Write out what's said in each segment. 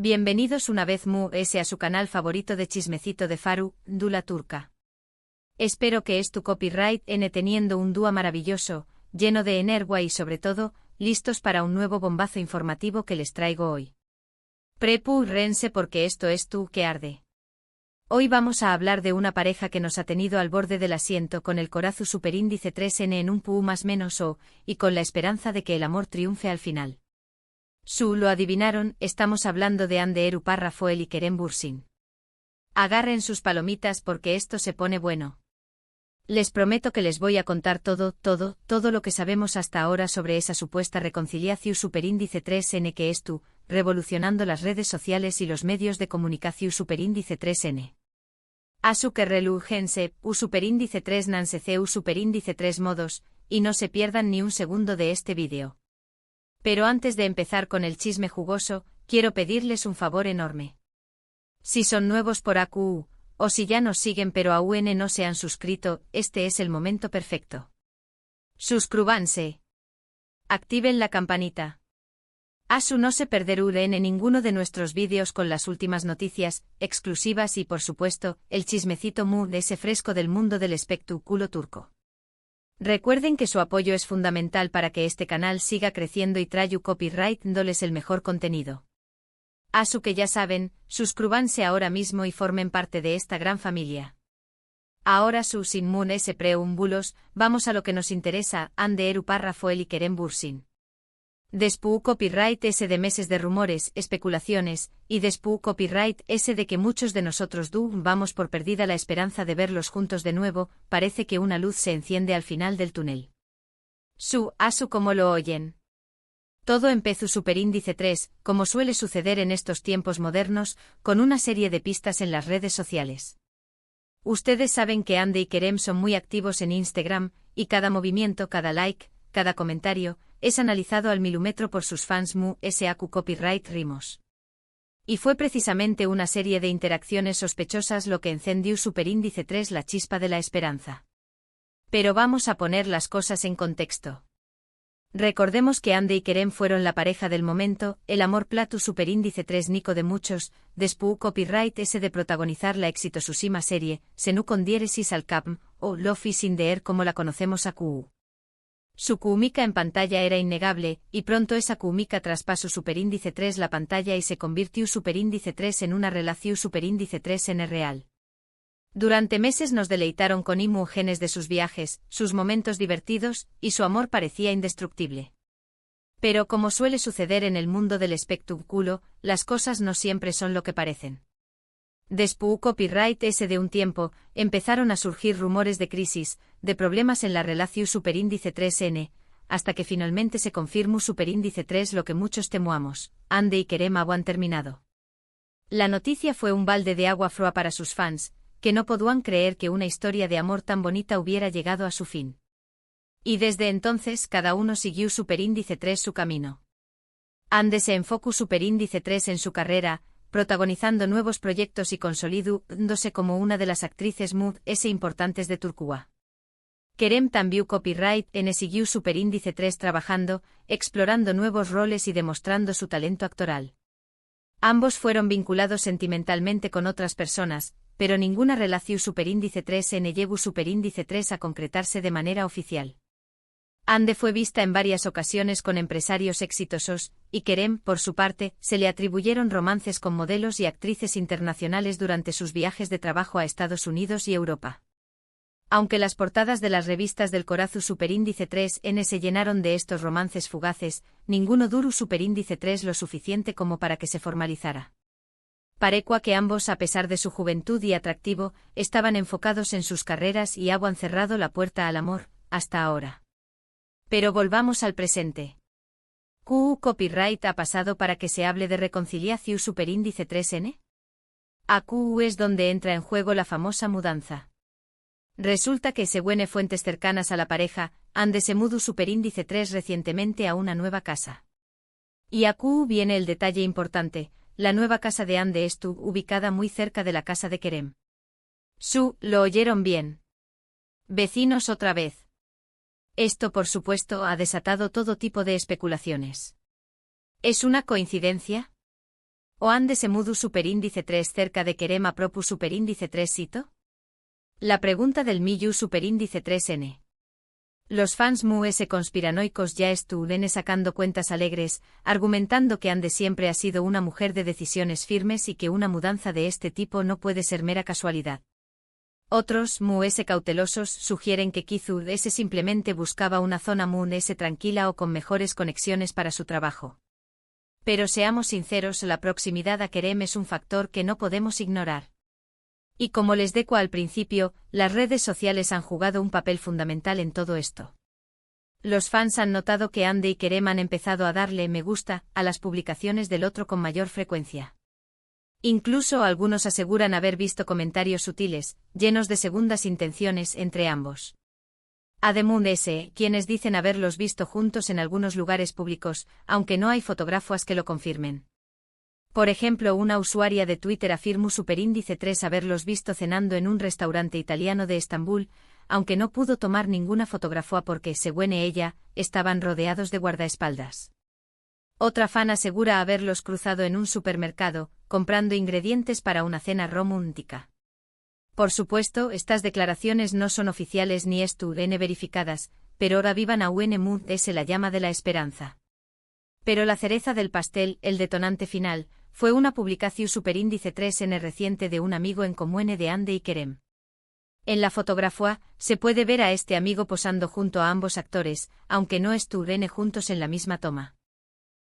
Bienvenidos una vez más a su canal favorito de chismecito de Faru, Dula Turca. Espero que tu copyright teniendo un dúo maravilloso, lleno de energía y sobre todo, listos para un nuevo bombazo informativo que les traigo hoy. Prepúrense porque esto es tú que arde. Hoy vamos a hablar de una pareja que nos ha tenido al borde del asiento con el corazón superíndice 3N en un pu más menos o, y con la esperanza de que el amor triunfe al final. Lo adivinaron, estamos hablando de Hande Eru Parra Foel y Kerem Bürsin. Agarren sus palomitas porque esto se pone bueno. Les prometo que les voy a contar todo lo que sabemos hasta ahora sobre esa supuesta reconciliación superíndice 3N que es tú, revolucionando las redes sociales y los medios de comunicación superíndice 3N. Asu que relujense, superíndice 3 nansece superíndice 3 modos, y no se pierdan ni un segundo de este vídeo. Pero antes de empezar con el chisme jugoso, quiero pedirles un favor enorme. Si son nuevos por AQU, o si ya nos siguen pero aún no se han suscrito, este es el momento perfecto. Suscríbanse. Activen la campanita. Asu no se perderán en ninguno de nuestros vídeos con las últimas noticias, exclusivas y por supuesto, el chismecito de ese fresco del mundo del espectáculo turco. Recuerden que su apoyo es fundamental para que este canal siga creciendo y traigo copyright dándoles el mejor contenido. Asu que ya saben, suscríbanse ahora mismo y formen parte de esta gran familia. Ahora sin munes preúmbulos, vamos a lo que nos interesa, Hande Eru Parra Foel y Kerem Bürsin. Después copyright ese de meses de rumores, especulaciones, y después copyright ese de que muchos de nosotros vamos por perdida la esperanza de verlos juntos de nuevo, parece que una luz se enciende al final del túnel. Asu como lo oyen. Todo empezó superíndice 3, como suele suceder en estos tiempos modernos, con una serie de pistas en las redes sociales. Ustedes saben que Hande y Kerem son muy activos en Instagram, y cada movimiento, cada like, cada comentario, es analizado al milímetro por sus fans SAQ Copyright Rimos. Y fue precisamente una serie de interacciones sospechosas lo que encendió superíndice 3 la chispa de la esperanza. Pero vamos a poner las cosas en contexto. Recordemos que Hande y Kerem fueron la pareja del momento, el amor platu superíndice 3 Nico de muchos, después copyright ese de protagonizar la exitosísima serie, Senu con diéresis al capm, o Love is in the air como la conocemos a QU. Su química en pantalla era innegable, y pronto esa química traspasó superíndice 3 la pantalla y se convirtió superíndice 3 en una relación superíndice 3N real. Durante meses nos deleitaron con imágenes de sus viajes, sus momentos divertidos, y su amor parecía indestructible. Pero como suele suceder en el mundo del espectáculo, las cosas no siempre son lo que parecen. Después copyright ese de un tiempo, empezaron a surgir rumores de crisis, de problemas en la relación superíndice 3N, hasta que finalmente se confirmó superíndice 3 lo que muchos temuamos, Hande y Kerem han terminado. La noticia fue un balde de agua fría para sus fans, que no podían creer que una historia de amor tan bonita hubiera llegado a su fin. Y desde entonces cada uno siguió superíndice 3 su camino. Hande se enfocó superíndice 3 en su carrera, protagonizando nuevos proyectos y consolidándose como una de las actrices importantes de Turquía. Kerem también copyright siguió superíndice 3 trabajando, explorando nuevos roles y demostrando su talento actoral. Ambos fueron vinculados sentimentalmente con otras personas, pero ninguna relación superíndice 3N llevó superíndice 3 a concretarse de manera oficial. Hande fue vista en varias ocasiones con empresarios exitosos, y Kerem, por su parte, se le atribuyeron romances con modelos y actrices internacionales durante sus viajes de trabajo a Estados Unidos y Europa. Aunque las portadas de las revistas del corazón superíndice 3N se llenaron de estos romances fugaces, ninguno duró superíndice 3 lo suficiente como para que se formalizara. Parecua que ambos, a pesar de su juventud y atractivo, estaban enfocados en sus carreras y habían cerrado la puerta al amor, hasta ahora. Pero volvamos al presente. ¿QU copyright ha pasado para que se hable de reconciliación superíndice 3N? A QU es donde entra en juego la famosa mudanza. Resulta que según fuentes cercanas a la pareja, Hande se mudó superíndice 3 recientemente a una nueva casa. Y a QU viene el detalle importante, la nueva casa de Hande estuvo ubicada muy cerca de la casa de Kerem. Lo oyeron bien. Vecinos otra vez. Esto por supuesto ha desatado todo tipo de especulaciones. ¿Es una coincidencia? ¿O ande semudu superíndice 3 cerca de Kerem propus superíndice 3 sito? La pregunta del Miyu superíndice 3n. Los fans se conspiranoicos ya estuvieron sacando cuentas alegres, argumentando que Ande siempre ha sido una mujer de decisiones firmes y que una mudanza de este tipo no puede ser mera casualidad. Otros, cautelosos, sugieren que Kizu simplemente buscaba una zona tranquila o con mejores conexiones para su trabajo. Pero seamos sinceros, la proximidad a Kerem es un factor que no podemos ignorar. Y como les deco al principio, las redes sociales han jugado un papel fundamental en todo esto. Los fans han notado que Ande y Kerem han empezado a darle me gusta a las publicaciones del otro con mayor frecuencia. Incluso algunos aseguran haber visto comentarios sutiles, llenos de segundas intenciones entre ambos. Además quienes dicen haberlos visto juntos en algunos lugares públicos, aunque no hay fotógrafos que lo confirmen. Por ejemplo, una usuaria de Twitter afirmó superíndice 3 haberlos visto cenando en un restaurante italiano de Estambul, aunque no pudo tomar ninguna fotografía porque, según ella, estaban rodeados de guardaespaldas. Otra fan asegura haberlos cruzado en un supermercado, comprando ingredientes para una cena romántica. Por supuesto, estas declaraciones no son oficiales ni estuvieron verificadas, pero ahora vivan aún es la llama de la esperanza. Pero la cereza del pastel, el detonante final, fue una publicación superíndice 3n reciente de un amigo en común de Ande y Kerem. En la fotografía, se puede ver a este amigo posando junto a ambos actores, aunque no estuvieron juntos en la misma toma.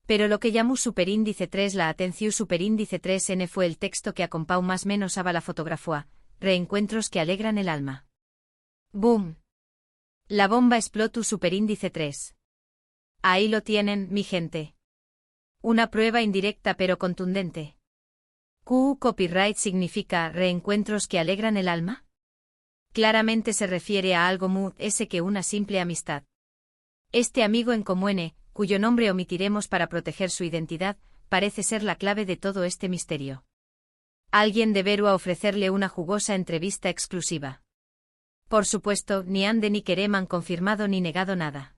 Pero lo que llamó superíndice 3 la atención superíndice 3n fue el texto que acompañó más menos a la fotografía, reencuentros que alegran el alma. ¡Boom! La bomba explotó superíndice 3. Ahí lo tienen, mi gente. Una prueba indirecta pero contundente. Copyright significa reencuentros que alegran el alma. Claramente se refiere a algo que una simple amistad. Este amigo en común, cuyo nombre omitiremos para proteger su identidad, parece ser la clave de todo este misterio. Alguien deberá ofrecerle una jugosa entrevista exclusiva. Por supuesto, ni Ande ni Kerem han confirmado ni negado nada.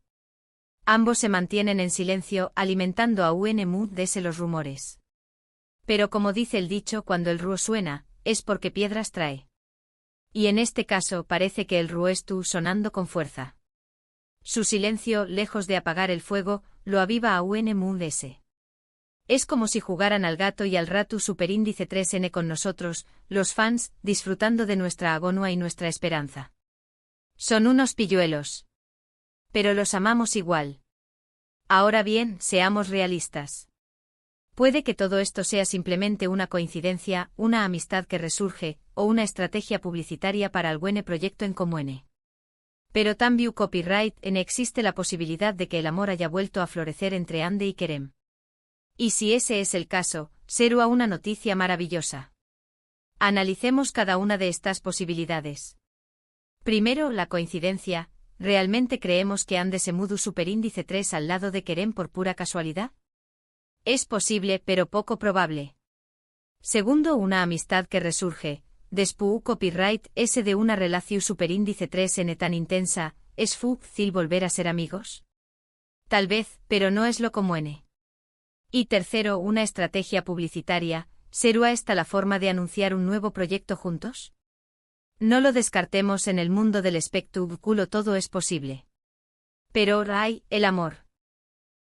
Ambos se mantienen en silencio, alimentando a los rumores. Pero como dice el dicho, cuando el ruo suena, es porque piedras trae. Y en este caso parece que el ruo estuvo sonando con fuerza. Su silencio, lejos de apagar el fuego, lo aviva a Es como si jugaran al gato y al ratu superíndice 3n con nosotros, los fans, disfrutando de nuestra agonía y nuestra esperanza. Son unos pilluelos. Pero los amamos igual. Ahora bien, seamos realistas. Puede que todo esto sea simplemente una coincidencia, una amistad que resurge, o una estrategia publicitaria para algún proyecto en común. Pero también copyright existe la posibilidad de que el amor haya vuelto a florecer entre Ande y Kerem. Y si ese es el caso, será una noticia maravillosa. Analicemos cada una de estas posibilidades. Primero, la coincidencia. ¿Realmente creemos que Ande se mudó superíndice 3 al lado de Kerem por pura casualidad? Es posible, pero poco probable. Segundo, una amistad que resurge. Después copyright de una relación superíndice 3n tan intensa, ¿es fácil volver a ser amigos? Tal vez, pero no es lo común. Y tercero, una estrategia publicitaria. ¿Será esta la forma de anunciar un nuevo proyecto juntos? No lo descartemos, en el mundo del espectáculo todo es posible. Pero hay el amor.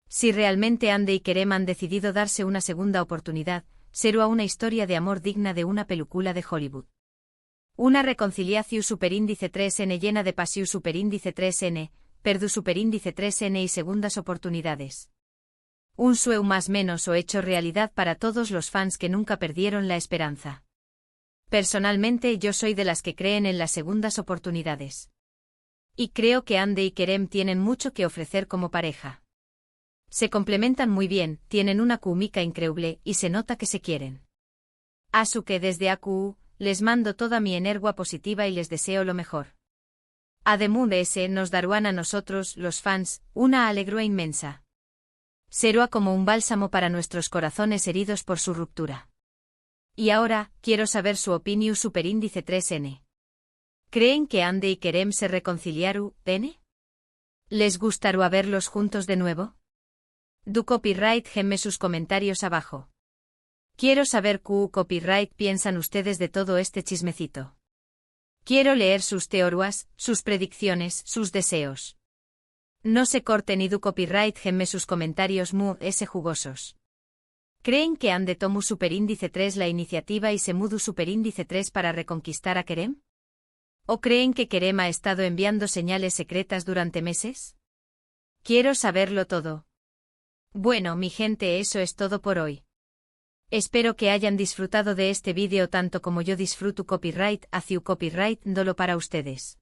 Si realmente Ande y Kerem han decidido darse una segunda oportunidad, será una historia de amor digna de una película de Hollywood. Una reconciliación superíndice 3n llena de pasión superíndice 3n, perdu superíndice 3n y segundas oportunidades. Un sueño más menos o hecho realidad para todos los fans que nunca perdieron la esperanza. Personalmente yo soy de las que creen en las segundas oportunidades. Y creo que Ande y Kerem tienen mucho que ofrecer como pareja. Se complementan muy bien, tienen una química increíble y se nota que se quieren. Así que desde AQ, les mando toda mi energía positiva y les deseo lo mejor. Además nos darán a nosotros, los fans, una alegría inmensa. Será como un bálsamo para nuestros corazones heridos por su ruptura. Y ahora, quiero saber su opinión superíndice 3n. ¿Creen que Ande y Kerem se reconciliaron? ¿Les gustará verlos juntos de nuevo? Du copyright gemme sus comentarios abajo. Quiero saber qué copyright piensan ustedes de todo este chismecito. Quiero leer sus teorías, sus predicciones, sus deseos. No se corten y du copyright gemme sus comentarios jugosos. ¿Creen que han de tomu superíndice 3 la iniciativa y se mudu superíndice 3 para reconquistar a Kerem? ¿O creen que Kerem ha estado enviando señales secretas durante meses? Quiero saberlo todo. Bueno, mi gente, eso es todo por hoy. Espero que hayan disfrutado de este vídeo tanto como yo disfruto copyright, haciu copyright dolo para ustedes.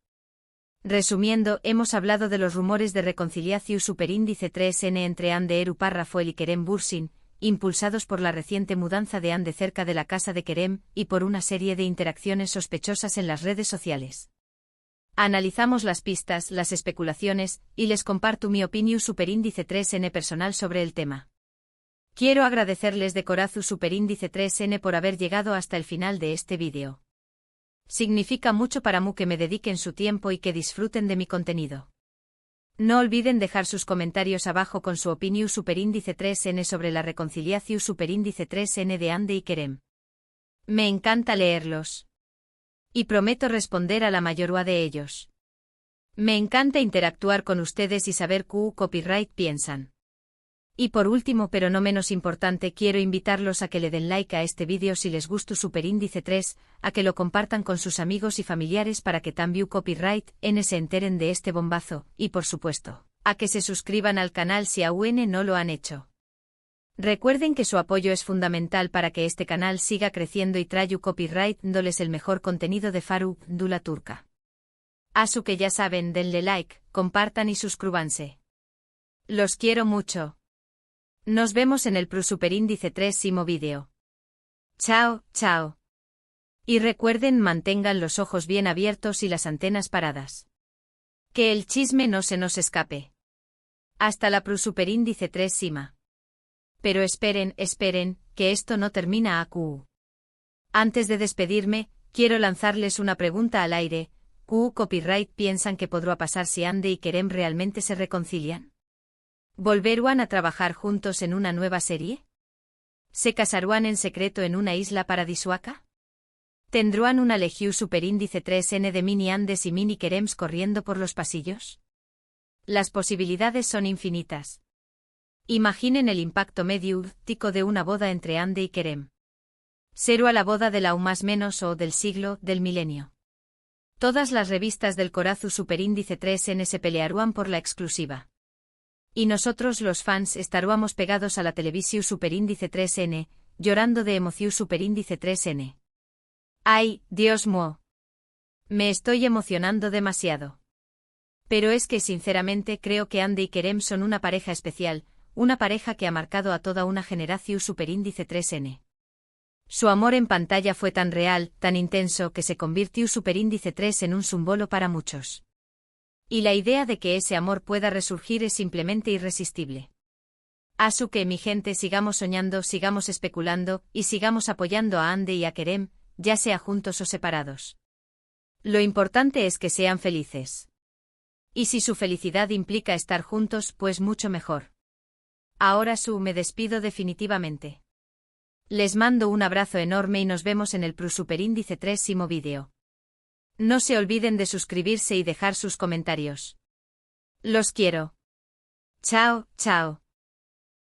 Resumiendo, hemos hablado de los rumores de reconciliación superíndice 3N entre Ande Eru Parrafoel y Kerem Bürsin, impulsados por la reciente mudanza de Ande cerca de la casa de Kerem, y por una serie de interacciones sospechosas en las redes sociales. Analizamos las pistas, las especulaciones, y les comparto mi opinión superíndice 3N personal sobre el tema. Quiero agradecerles de corazón superíndice 3N por haber llegado hasta el final de este vídeo. Significa mucho para mí que me dediquen su tiempo y que disfruten de mi contenido. No olviden dejar sus comentarios abajo con su opinión superíndice 3N sobre la reconciliación superíndice 3N de Ande y Kerem. Me encanta leerlos. Y prometo responder a la mayoría de ellos. Me encanta interactuar con ustedes y saber qué copyright piensan. Y por último pero no menos importante, quiero invitarlos a que le den like a este vídeo si les gustó superíndice 3, a que lo compartan con sus amigos y familiares para que también copyright se enteren de este bombazo, y por supuesto, a que se suscriban al canal si aún no lo han hecho. Recuerden que su apoyo es fundamental para que este canal siga creciendo y trayu copyright dándoles el mejor contenido de Faru, Dula Turca. Asu que ya saben, denle like, compartan y suscríbanse. Los quiero mucho. Nos vemos en el superíndice 3 vídeo. Chao, chao. Y recuerden, mantengan los ojos bien abiertos y las antenas paradas. Que el chisme no se nos escape. Hasta la superíndice 3 sima. Pero esperen, que esto no termina acu. Antes de despedirme, quiero lanzarles una pregunta al aire. ¿Qué copyright piensan que podrá pasar si Ande y Kerem realmente se reconcilian? ¿Volverán a trabajar juntos en una nueva serie? ¿Se casarán en secreto en una isla paradisuaca? ¿Tendrán una legión superíndice 3N de mini Andes y mini Kerems corriendo por los pasillos? Las posibilidades son infinitas. Imaginen el impacto mediático de una boda entre Ande y Kerem. Será a la boda de la más menos o del siglo, del milenio. Todas las revistas del corazón superíndice 3N se pelearán por la exclusiva. Y nosotros los fans estaríamos pegados a la televisión superíndice 3N, llorando de emoción superíndice 3N. ¡Ay, Dios mío! Me estoy emocionando demasiado. Pero es que sinceramente creo que Ande y Kerem son una pareja especial, una pareja que ha marcado a toda una generación superíndice 3N. Su amor en pantalla fue tan real, tan intenso que se convirtió superíndice 3 en un símbolo para muchos. Y la idea de que ese amor pueda resurgir es simplemente irresistible. Asu que mi gente sigamos soñando, sigamos especulando, y sigamos apoyando a Ande y a Kerem, ya sea juntos o separados. Lo importante es que sean felices. Y si su felicidad implica estar juntos, pues mucho mejor. Ahora me despido definitivamente. Les mando un abrazo enorme y nos vemos en el superíndice 3 vídeo. No se olviden de suscribirse y dejar sus comentarios. Los quiero. Chao, chao.